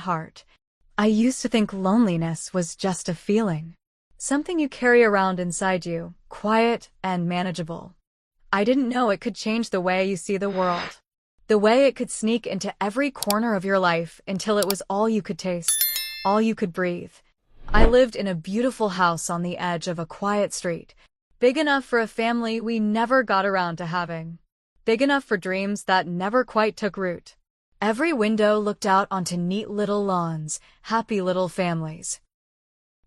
heart. I used to think loneliness was just a feeling. Something you carry around inside you, quiet and manageable. I didn't know it could change the way you see the world. The way it could sneak into every corner of your life until it was all you could taste, all you could breathe. I lived in a beautiful house on the edge of a quiet street, big enough for a family we never got around to having. Big enough for dreams that never quite took root. Every window looked out onto neat little lawns, happy little families.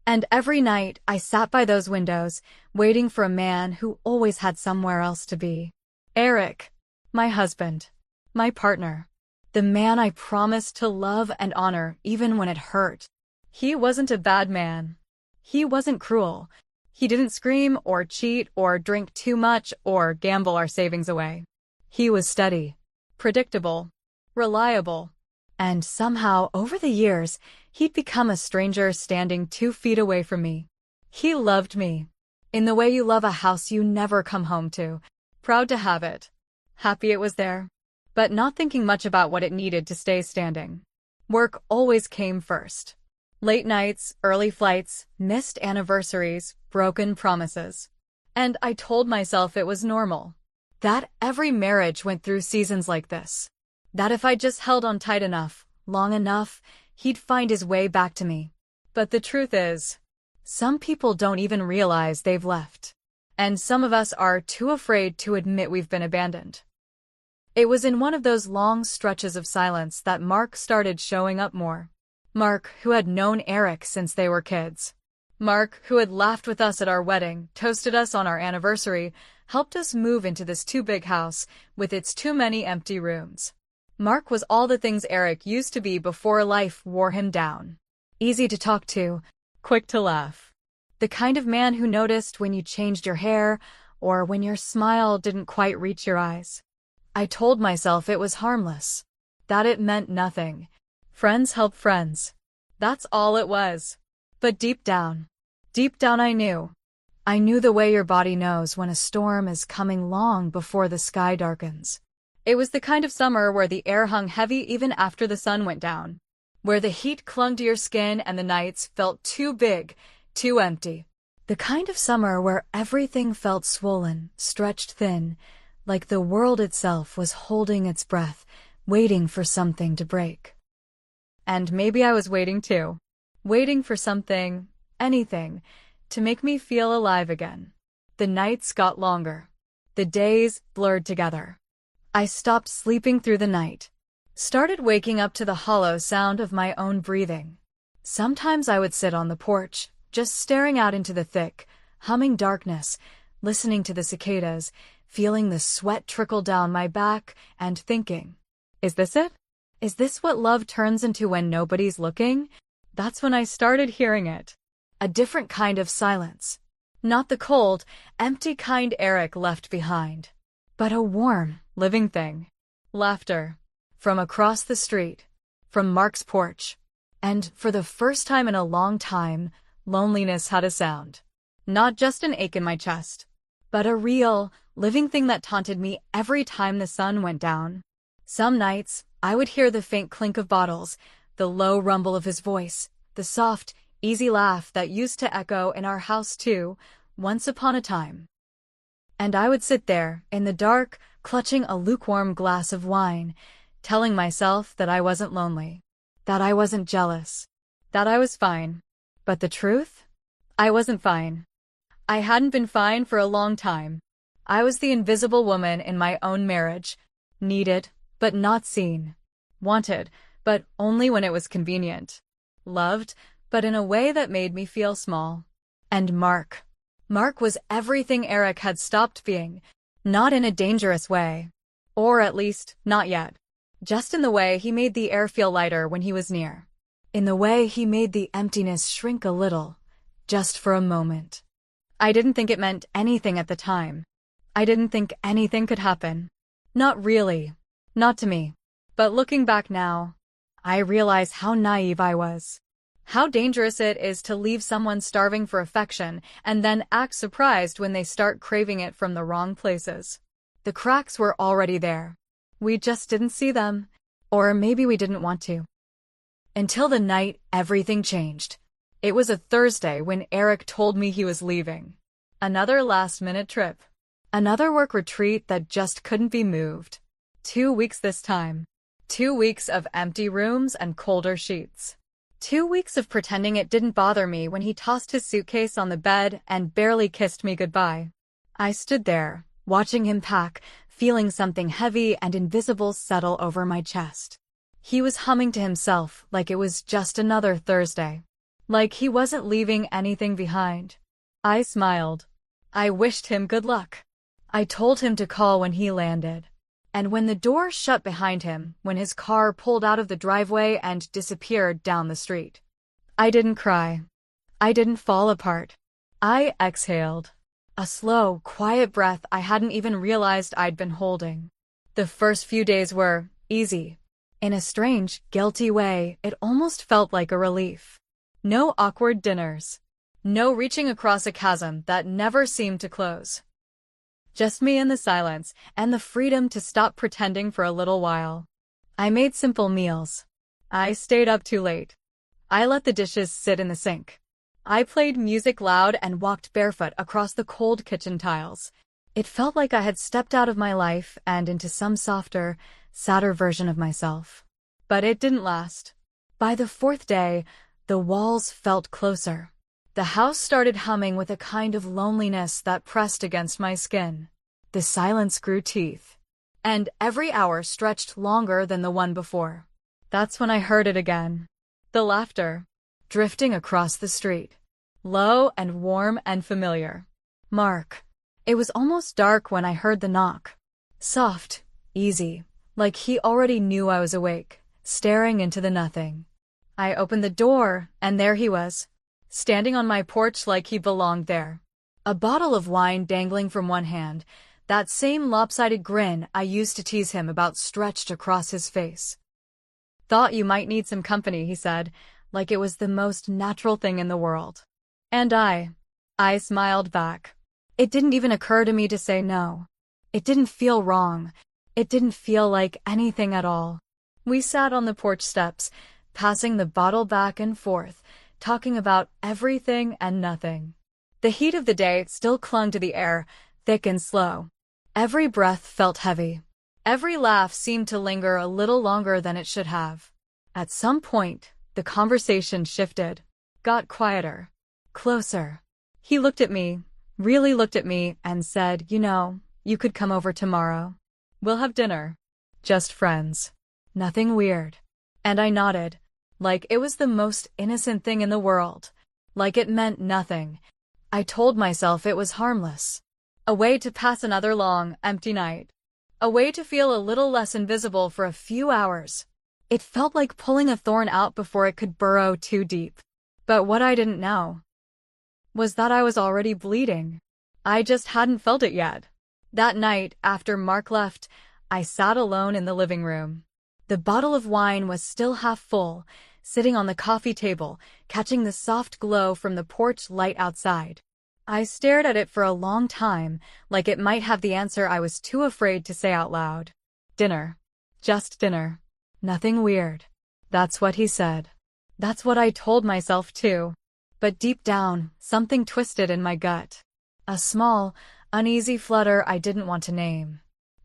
And every night I sat by those windows, waiting for a man who always had somewhere else to be. Eric, my husband, my partner, the man I promised to love and honor even when it hurt. He wasn't a bad man. He wasn't cruel. He didn't scream or cheat or drink too much or gamble our savings away. He was steady, predictable, reliable. And somehow, over the years, he'd become a stranger standing 2 feet away from me. He loved me. In the way you love a house you never come home to. Proud to have it. Happy it was there. But not thinking much about what it needed to stay standing. Work always came first. Late nights, early flights, missed anniversaries, broken promises. And I told myself it was normal. That every marriage went through seasons like this. That if I just held on tight enough, long enough, he'd find his way back to me. But the truth is, some people don't even realize they've left. And some of us are too afraid to admit we've been abandoned. It was in one of those long stretches of silence that Mark started showing up more. Mark, who had known Eric since they were kids. Mark, who had laughed with us at our wedding, toasted us on our anniversary, helped us move into this too big house with its too many empty rooms. Mark was all the things Eric used to be before life wore him down. Easy to talk to, quick to laugh. The kind of man who noticed when you changed your hair or when your smile didn't quite reach your eyes. I told myself it was harmless, that it meant nothing. Friends help friends. That's all it was. But deep down I knew. I knew the way your body knows when a storm is coming long before the sky darkens. It was the kind of summer where the air hung heavy even after the sun went down, where the heat clung to your skin and the nights felt too big, too empty. The kind of summer where everything felt swollen, stretched thin, like the world itself was holding its breath, waiting for something to break. And maybe I was waiting too. Waiting for something, anything, to make me feel alive again. The nights got longer. The days blurred together. I stopped sleeping through the night. Started waking up to the hollow sound of my own breathing. Sometimes I would sit on the porch, just staring out into the thick, humming darkness, listening to the cicadas, feeling the sweat trickle down my back, and thinking, is this it? Is this what love turns into when nobody's looking? That's when I started hearing it. A different kind of silence. Not the cold, empty kind Eric left behind, but a warm, living thing. Laughter. From across the street. From Mark's porch. And for the first time in a long time, loneliness had a sound. Not just an ache in my chest, but a real, living thing that taunted me every time the sun went down. Some nights, I would hear the faint clink of bottles, the low rumble of his voice, the soft, easy laugh that used to echo in our house too, once upon a time. And I would sit there, in the dark, clutching a lukewarm glass of wine, telling myself that I wasn't lonely, that I wasn't jealous, that I was fine. But the truth? I wasn't fine. I hadn't been fine for a long time. I was the invisible woman in my own marriage, needed, but not seen. Wanted, but only when it was convenient. Loved, but in a way that made me feel small. And Mark. Mark was everything Eric had stopped being, not in a dangerous way. Or at least, not yet. Just in the way he made the air feel lighter when he was near. In the way he made the emptiness shrink a little, just for a moment. I didn't think it meant anything at the time. I didn't think anything could happen. Not really. Not to me. But looking back now, I realize how naive I was. How dangerous it is to leave someone starving for affection and then act surprised when they start craving it from the wrong places. The cracks were already there. We just didn't see them. Or maybe we didn't want to. Until the night everything changed. It was a Thursday when Eric told me he was leaving. Another last-minute trip. Another work retreat that just couldn't be moved. 2 weeks this time. 2 weeks of empty rooms and colder sheets. 2 weeks of pretending it didn't bother me when he tossed his suitcase on the bed and barely kissed me goodbye. I stood there, watching him pack, feeling something heavy and invisible settle over my chest. He was humming to himself like it was just another Thursday. Like he wasn't leaving anything behind. I smiled. I wished him good luck. I told him to call when he landed. And when the door shut behind him, when his car pulled out of the driveway and disappeared down the street, I didn't cry. I didn't fall apart. I exhaled. A slow, quiet breath I hadn't even realized I'd been holding. The first few days were easy. In a strange, guilty way, it almost felt like a relief. No awkward dinners. No reaching across a chasm that never seemed to close. Just me in the silence, and the freedom to stop pretending for a little while. I made simple meals. I stayed up too late. I let the dishes sit in the sink. I played music loud and walked barefoot across the cold kitchen tiles. It felt like I had stepped out of my life and into some softer, sadder version of myself. But it didn't last. By the 4th day, the walls felt closer. The house started humming with a kind of loneliness that pressed against my skin. The silence grew teeth. And every hour stretched longer than the one before. That's when I heard it again. The laughter. Drifting across the street. Low and warm and familiar. Mark. It was almost dark when I heard the knock. Soft, easy, like he already knew I was awake, staring into the nothing. I opened the door, and there he was. Standing on my porch like he belonged there. A bottle of wine dangling from one hand, that same lopsided grin I used to tease him about stretched across his face. "Thought you might need some company," he said, like it was the most natural thing in the world. And I smiled back. It didn't even occur to me to say no. It didn't feel wrong. It didn't feel like anything at all. We sat on the porch steps, passing the bottle back and forth, talking about everything and nothing. The heat of the day still clung to the air, thick and slow. Every breath felt heavy. Every laugh seemed to linger a little longer than it should have. At some point, the conversation shifted, got quieter, closer. He looked at me, really looked at me, and said, "You could come over tomorrow. We'll have dinner. Just friends. Nothing weird." And I nodded. Like it was the most innocent thing in the world. Like it meant nothing. I told myself it was harmless. A way to pass another long, empty night. A way to feel a little less invisible for a few hours. It felt like pulling a thorn out before it could burrow too deep. But what I didn't know was that I was already bleeding. I just hadn't felt it yet. That night, after Mark left, I sat alone in the living room. The bottle of wine was still half full, sitting on the coffee table, catching the soft glow from the porch light outside. I stared at it for a long time, like it might have the answer I was too afraid to say out loud. Dinner. Just dinner. Nothing weird. That's what he said. That's what I told myself too. But deep down, something twisted in my gut. A small, uneasy flutter I didn't want to name.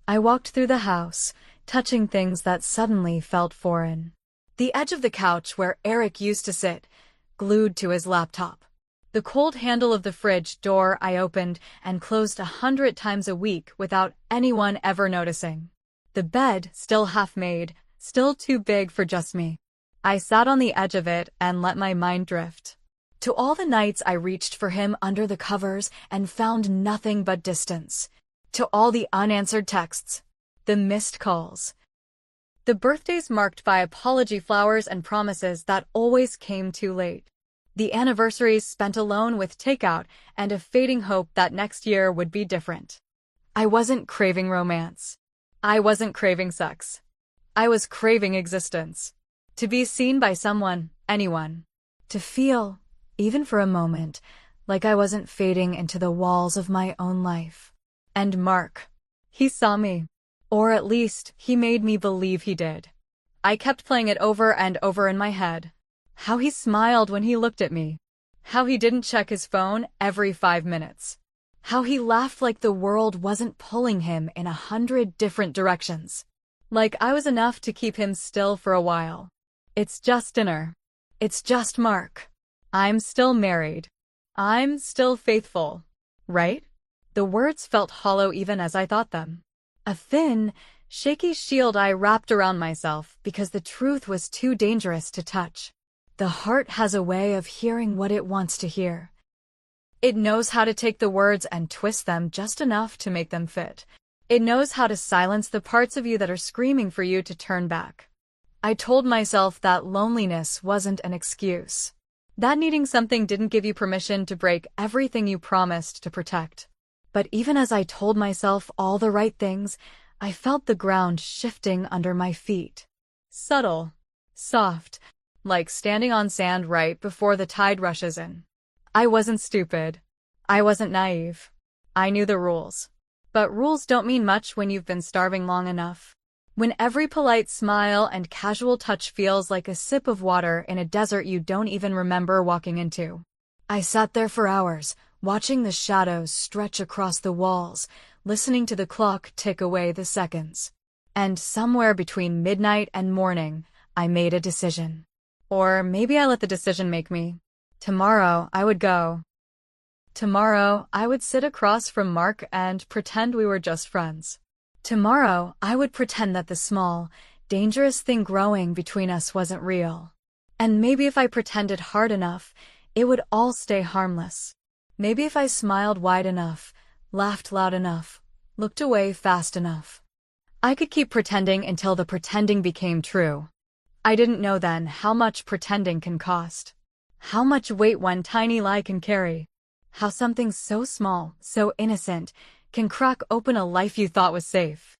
I walked through the house, touching things that suddenly felt foreign. The edge of the couch where Eric used to sit, glued to his laptop. The cold handle of the fridge door I opened and closed 100 times a week without anyone ever noticing. The bed, still half made, still too big for just me. I sat on the edge of it and let my mind drift. To all the nights I reached for him under the covers and found nothing but distance. To all the unanswered texts. The missed calls. The birthdays marked by apology flowers and promises that always came too late. The anniversaries spent alone with takeout and a fading hope that next year would be different. I wasn't craving romance. I wasn't craving sex. I was craving existence. To be seen by someone, anyone. To feel, even for a moment, like I wasn't fading into the walls of my own life. And Mark. He saw me. Or at least, he made me believe he did. I kept playing it over and over in my head. How he smiled when he looked at me. How he didn't check his phone every 5 minutes. How he laughed like the world wasn't pulling him in 100 different directions. Like I was enough to keep him still for a while. It's just dinner. It's just Mark. I'm still married. I'm still faithful. Right? The words felt hollow even as I thought them. A thin, shaky shield I wrapped around myself because the truth was too dangerous to touch. The heart has a way of hearing what it wants to hear. It knows how to take the words and twist them just enough to make them fit. It knows how to silence the parts of you that are screaming for you to turn back. I told myself that loneliness wasn't an excuse. That needing something didn't give you permission to break everything you promised to protect. But even as I told myself all the right things, I felt the ground shifting under my feet. Subtle. Soft. Like standing on sand right before the tide rushes in. I wasn't stupid. I wasn't naive. I knew the rules. But rules don't mean much when you've been starving long enough. When every polite smile and casual touch feels like a sip of water in a desert you don't even remember walking into. I sat there for hours, watching the shadows stretch across the walls, listening to the clock tick away the seconds. And somewhere between midnight and morning, I made a decision. Or maybe I let the decision make me. Tomorrow, I would go. Tomorrow, I would sit across from Mark and pretend we were just friends. Tomorrow, I would pretend that the small, dangerous thing growing between us wasn't real. And maybe if I pretended hard enough, it would all stay harmless. Maybe if I smiled wide enough, laughed loud enough, looked away fast enough, I could keep pretending until the pretending became true. I didn't know then how much pretending can cost. How much weight one tiny lie can carry. How something so small, so innocent, can crack open a life you thought was safe.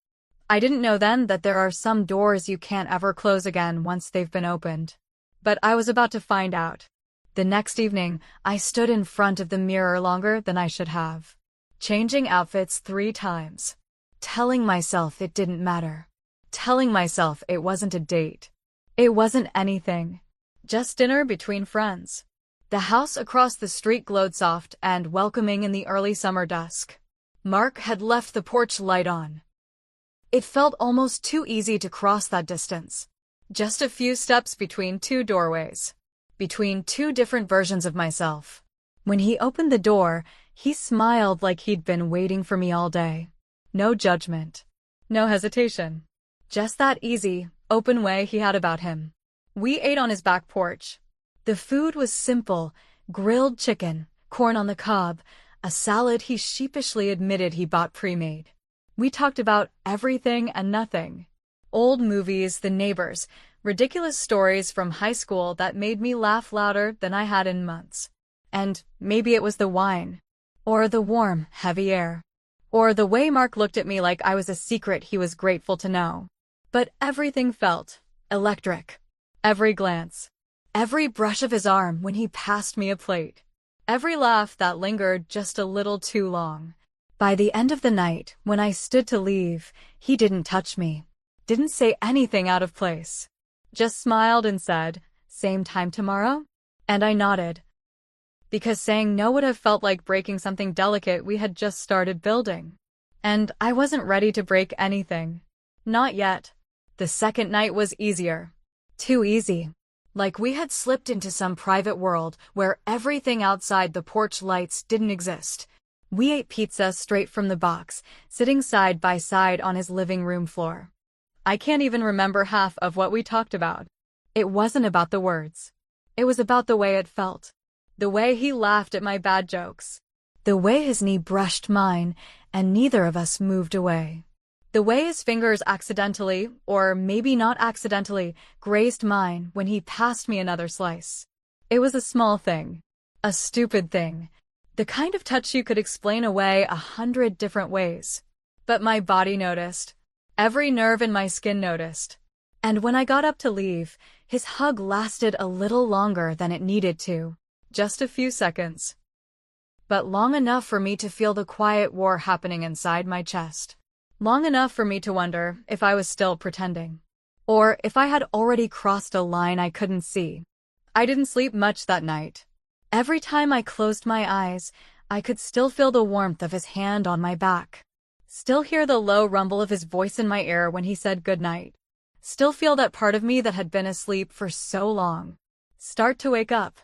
I didn't know then that there are some doors you can't ever close again once they've been opened. But I was about to find out. The next evening, I stood in front of the mirror longer than I should have. Changing outfits 3 times. Telling myself it didn't matter. Telling myself it wasn't a date. It wasn't anything. Just dinner between friends. The house across the street glowed soft and welcoming in the early summer dusk. Mark had left the porch light on. It felt almost too easy to cross that distance. Just a few steps between 2 doorways. Between 2 different versions of myself. When he opened the door, he smiled like he'd been waiting for me all day. No judgment. No hesitation. Just that easy, open way he had about him. We ate on his back porch. The food was simple, grilled chicken, corn on the cob, a salad he sheepishly admitted he bought pre-made. We talked about everything and nothing. Old movies, the neighbors, ridiculous stories from high school that made me laugh louder than I had in months. And maybe it was the wine. Or the warm, heavy air. Or the way Mark looked at me like I was a secret he was grateful to know. But everything felt electric. Every glance. Every brush of his arm when he passed me a plate. Every laugh that lingered just a little too long. By the end of the night, when I stood to leave, he didn't touch me. Didn't say anything out of place. Just smiled and said, "Same time tomorrow?" And I nodded. Because saying no would have felt like breaking something delicate we had just started building. And I wasn't ready to break anything. Not yet. The second night was easier. Too easy. Like we had slipped into some private world where everything outside the porch lights didn't exist. We ate pizza straight from the box, sitting side by side on his living room floor. I can't even remember half of what we talked about. It wasn't about the words. It was about the way it felt. The way he laughed at my bad jokes. The way his knee brushed mine, and neither of us moved away. The way his fingers accidentally, or maybe not accidentally, grazed mine when he passed me another slice. It was a small thing. A stupid thing. The kind of touch you could explain away 100 different ways. But my body noticed. Every nerve in my skin noticed. And when I got up to leave, his hug lasted a little longer than it needed to. Just a few seconds. But long enough for me to feel the quiet war happening inside my chest. Long enough for me to wonder if I was still pretending. or if I had already crossed a line I couldn't see. I didn't sleep much that night. Every time I closed my eyes, I could still feel the warmth of his hand on my back. Still hear the low rumble of his voice in my ear when he said goodnight. Still feel that part of me that had been asleep for so long start to wake up.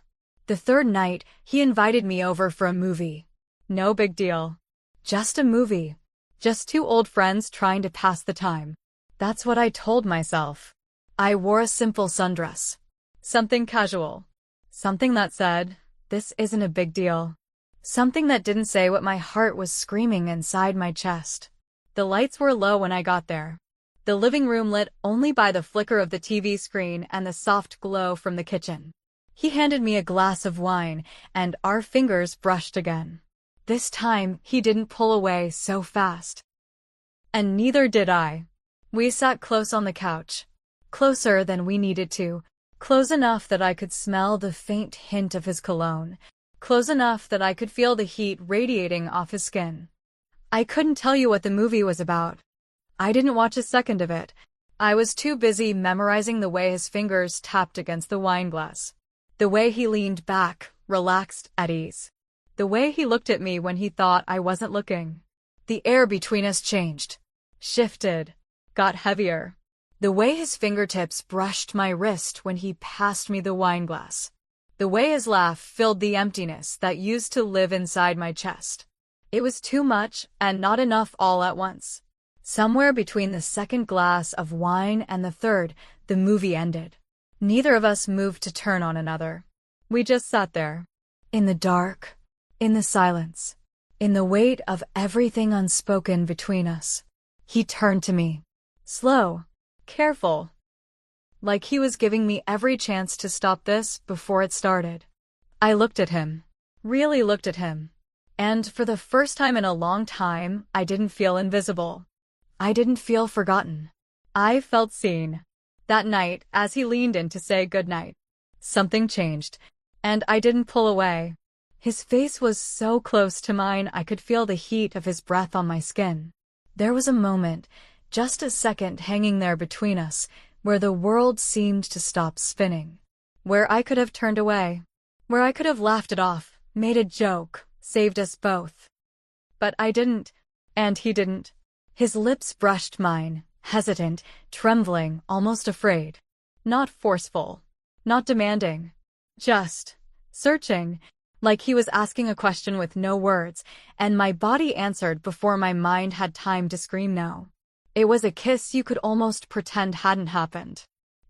The third night, he invited me over for a movie. No big deal. Just a movie. Just two old friends trying to pass the time. That's what I told myself. I wore a simple sundress. Something casual. Something that said, this isn't a big deal. Something that didn't say what my heart was screaming inside my chest. The lights were low when I got there. The living room lit only by the flicker of the TV screen and the soft glow from the kitchen. He handed me a glass of wine, and our fingers brushed again. This time, he didn't pull away so fast. And neither did I. We sat close on the couch. Closer than we needed to. Close enough that I could smell the faint hint of his cologne. Close enough that I could feel the heat radiating off his skin. I couldn't tell you what the movie was about. I didn't watch a second of it. I was too busy memorizing the way his fingers tapped against the wine glass. The way he leaned back, relaxed, at ease. The way he looked at me when he thought I wasn't looking. The air between us changed. Shifted. Got heavier. The way his fingertips brushed my wrist when he passed me the wine glass. The way his laugh filled the emptiness that used to live inside my chest. It was too much and not enough all at once. Somewhere between the second glass of wine and the third, the movie ended. Neither of us moved to turn on another. We just sat there. In the dark. In the silence. In the weight of everything unspoken between us. He turned to me. Slow. Careful. Like he was giving me every chance to stop this before it started. I looked at him. Really looked at him. And for the first time in a long time, I didn't feel invisible. I didn't feel forgotten. I felt seen. That night, as he leaned in to say goodnight, something changed, and I didn't pull away. His face was so close to mine I could feel the heat of his breath on my skin. There was a moment, just a second hanging there between us, where the world seemed to stop spinning. Where I could have turned away. Where I could have laughed it off, made a joke, saved us both. But I didn't, and he didn't. His lips brushed mine, hesitant, trembling, almost afraid. Not forceful. Not demanding. Just searching, like he was asking a question with no words, and my body answered before my mind had time to scream no. It was a kiss you could almost pretend hadn't happened.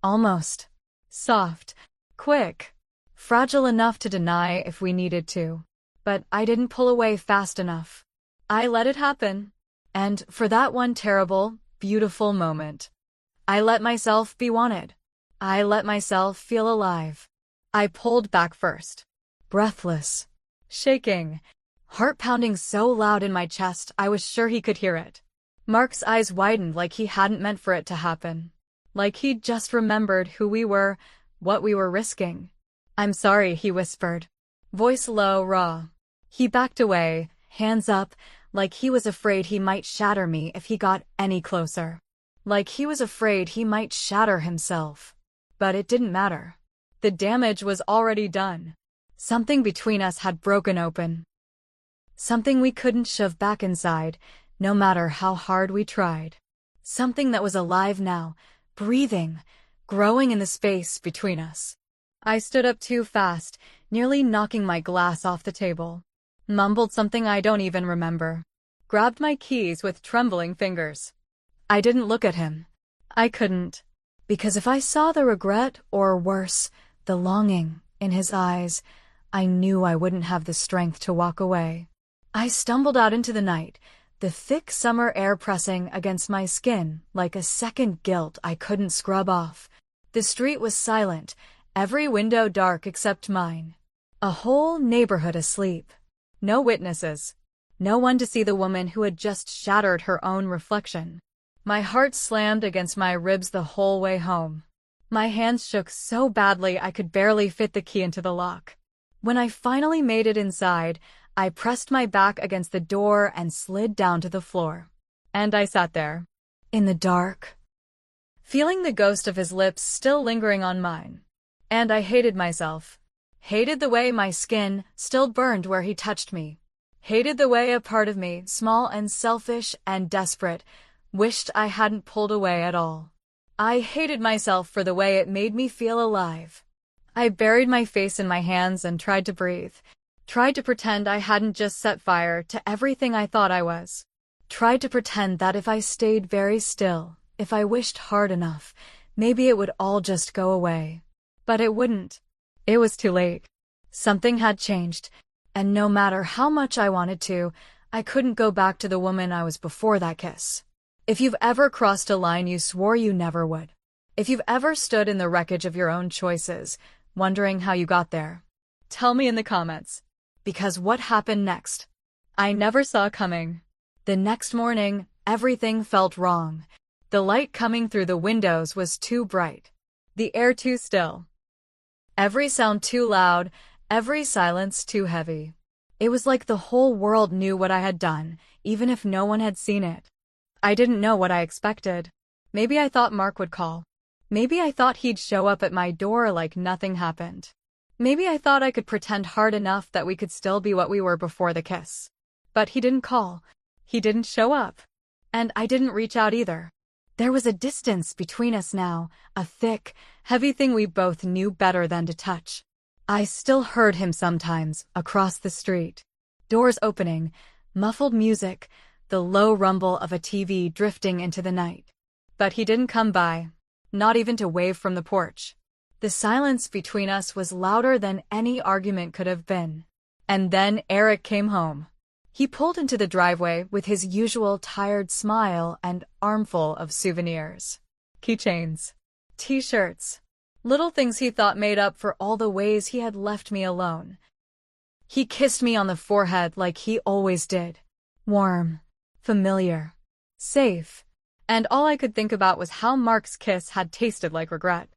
Almost. Soft. Quick. Fragile enough to deny if we needed to. But I didn't pull away fast enough. I let it happen. And for that one terrible, beautiful moment, I let myself be wanted. I let myself feel alive. I pulled back first. Breathless. Shaking. Heart pounding so loud in my chest I was sure he could hear it. Mark's eyes widened like he hadn't meant for it to happen. Like he'd just remembered who we were, what we were risking. I'm sorry, he whispered. Voice low, raw. He backed away, hands up, like he was afraid he might shatter me if he got any closer. Like he was afraid he might shatter himself. But it didn't matter. The damage was already done. Something between us had broken open. Something we couldn't shove back inside, no matter how hard we tried. Something that was alive now, breathing, growing in the space between us. I stood up too fast, nearly knocking my glass off the table. Mumbled something I don't even remember. Grabbed my keys with trembling fingers. I didn't look at him. I couldn't. Because if I saw the regret, or worse, the longing, in his eyes, I knew I wouldn't have the strength to walk away. I stumbled out into the night, the thick summer air pressing against my skin like a second guilt I couldn't scrub off. The street was silent, every window dark except mine. A whole neighborhood asleep. No witnesses. No one to see the woman who had just shattered her own reflection. My heart slammed against my ribs the whole way home. My hands shook so badly I could barely fit the key into the lock. When I finally made it inside, I pressed my back against the door and slid down to the floor. And I sat there. In the dark. feeling the ghost of his lips still lingering on mine. And I hated myself. Hated the way my skin still burned where he touched me. Hated the way a part of me, small and selfish and desperate, wished I hadn't pulled away at all. I hated myself for the way it made me feel alive. I buried my face in my hands and tried to breathe. Tried to pretend I hadn't just set fire to everything I thought I was. Tried to pretend that if I stayed very still, if I wished hard enough, maybe it would all just go away. But it wouldn't. It was too late. Something had changed, and no matter how much I wanted to, I couldn't go back to the woman I was before that kiss. If you've ever crossed a line you swore you never would. If you've ever stood in the wreckage of your own choices, wondering how you got there, tell me in the comments. Because what happened next, I never saw coming. The next morning, everything felt wrong. The light coming through the windows was too bright. The air too still. Every sound too loud, every silence too heavy. It was like the whole world knew what I had done, even if no one had seen it. I didn't know what I expected. Maybe I thought Mark would call. Maybe I thought he'd show up at my door like nothing happened. Maybe I thought I could pretend hard enough that we could still be what we were before the kiss. But he didn't call. He didn't show up. And I didn't reach out either. There was a distance between us now, a thick, heavy thing we both knew better than to touch. I still heard him sometimes, across the street. Doors opening, muffled music, the low rumble of a TV drifting into the night. But he didn't come by, not even to wave from the porch. The silence between us was louder than any argument could have been. And then Eric came home. He pulled into the driveway with his usual tired smile and armful of souvenirs. Keychains, t-shirts, little things he thought made up for all the ways he had left me alone. He kissed me on the forehead like he always did. Warm, familiar, safe. And all I could think about was how Mark's kiss had tasted like regret.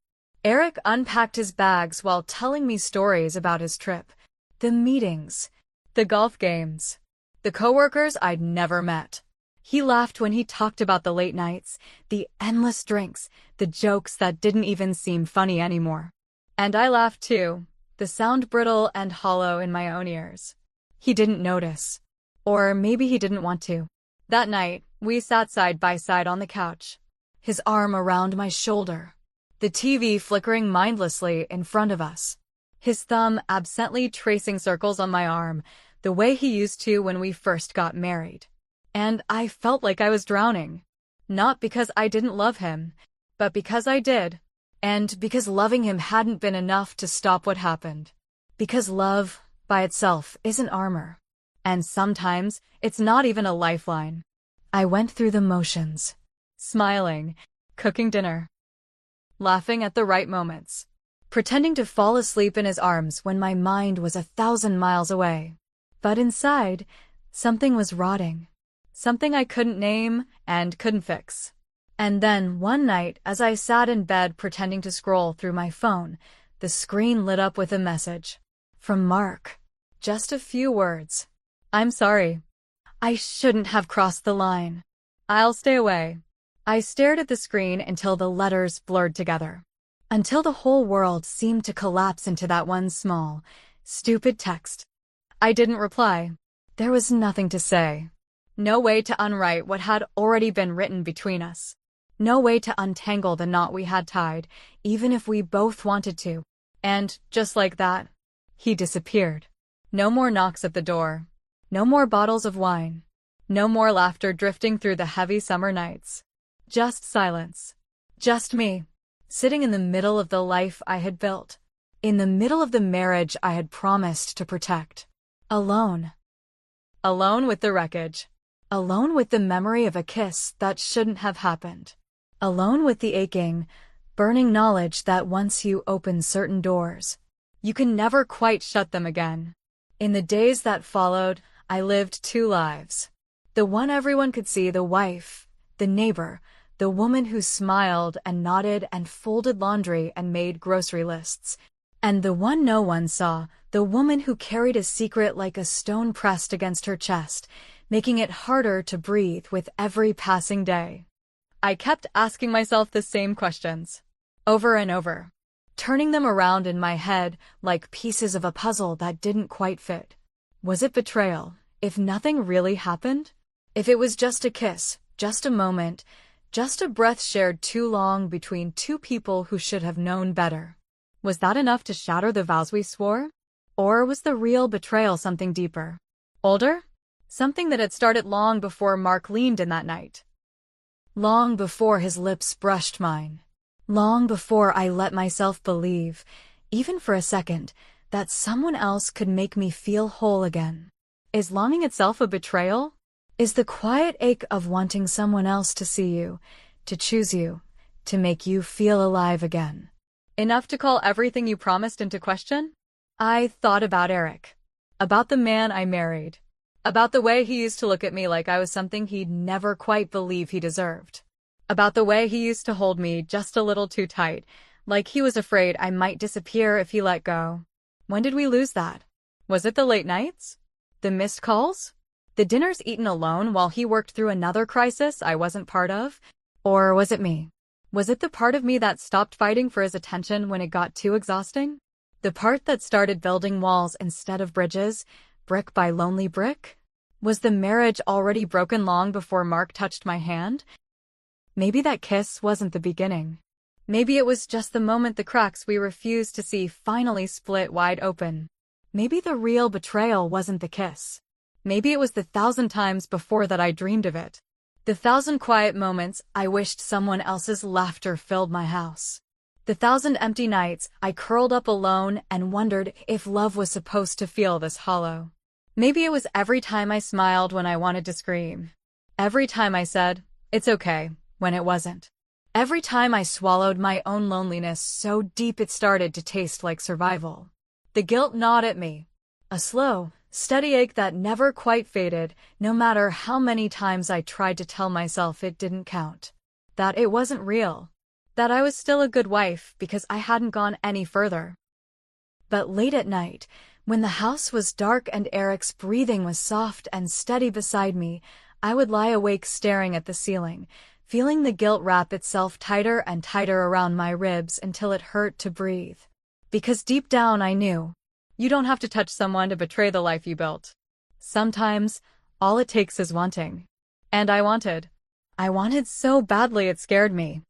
Eric unpacked his bags while telling me stories about his trip, the meetings, the golf games, the coworkers I'd never met. He laughed when he talked about the late nights, the endless drinks, the jokes that didn't even seem funny anymore. And I laughed too, the sound brittle and hollow in my own ears. He didn't notice. Or maybe he didn't want to. That night, we sat side by side on the couch, his arm around my shoulder, the TV flickering mindlessly in front of us, his thumb absently tracing circles on my arm, the way he used to when we first got married. And I felt like I was drowning. Not because I didn't love him, but because I did. And because loving him hadn't been enough to stop what happened. Because love, by itself, isn't armor. And sometimes, it's not even a lifeline. I went through the motions. Smiling, cooking dinner, laughing at the right moments, pretending to fall asleep in his arms when my mind was 1,000 miles away. But inside, something was rotting. Something I couldn't name and couldn't fix. And then, one night, as I sat in bed pretending to scroll through my phone, the screen lit up with a message. From Mark. Just a few words. I'm sorry. I shouldn't have crossed the line. I'll stay away. I stared at the screen until the letters blurred together. Until the whole world seemed to collapse into that one small, stupid text. I didn't reply. There was nothing to say. No way to unwrite what had already been written between us. No way to untangle the knot we had tied, even if we both wanted to. And, just like that, he disappeared. No more knocks at the door. No more bottles of wine. No more laughter drifting through the heavy summer nights. Just silence. Just me, sitting in the middle of the life I had built. In the middle of the marriage I had promised to protect. Alone. Alone with the wreckage. Alone with the memory of a kiss that shouldn't have happened. Alone with the aching, burning knowledge that once you open certain doors, you can never quite shut them again. In the days that followed, I lived two lives. The one everyone could see, the wife, the neighbor, the woman who smiled and nodded and folded laundry and made grocery lists. And the one no one saw, the woman who carried a secret like a stone pressed against her chest, making it harder to breathe with every passing day. I kept asking myself the same questions, over and over, turning them around in my head like pieces of a puzzle that didn't quite fit. Was it betrayal, if nothing really happened? If it was just a kiss, just a moment, just a breath shared too long between two people who should have known better? Was that enough to shatter the vows we swore? Or was the real betrayal something deeper? Older? Something that had started long before Mark leaned in that night. Long before his lips brushed mine. Long before I let myself believe, even for a second, that someone else could make me feel whole again. Is longing itself a betrayal? Is the quiet ache of wanting someone else to see you, to choose you, to make you feel alive again enough to call everything you promised into question? I thought about Eric. About the man I married. About the way he used to look at me like I was something he'd never quite believe he deserved. About the way he used to hold me just a little too tight, like he was afraid I might disappear if he let go. When did we lose that? Was it the late nights? The missed calls? The dinners eaten alone while he worked through another crisis I wasn't part of? Or was it me? Was it the part of me that stopped fighting for his attention when it got too exhausting? The part that started building walls instead of bridges, brick by lonely brick? Was the marriage already broken long before Mark touched my hand? Maybe that kiss wasn't the beginning. Maybe it was just the moment the cracks we refused to see finally split wide open. Maybe the real betrayal wasn't the kiss. Maybe it was the 1,000 times before that I dreamed of it. The 1,000 quiet moments I wished someone else's laughter filled my house. The 1,000 empty nights I curled up alone and wondered if love was supposed to feel this hollow. Maybe it was every time I smiled when I wanted to scream. Every time I said, "It's okay," when it wasn't. Every time I swallowed my own loneliness so deep it started to taste like survival. The guilt gnawed at me. A slow, steady ache that never quite faded, no matter how many times I tried to tell myself it didn't count. That it wasn't real. That I was still a good wife because I hadn't gone any further. But late at night, when the house was dark and Eric's breathing was soft and steady beside me, I would lie awake staring at the ceiling, feeling the guilt wrap itself tighter and tighter around my ribs until it hurt to breathe. Because deep down I knew, you don't have to touch someone to betray the life you built. Sometimes, all it takes is wanting. And I wanted. I wanted so badly it scared me.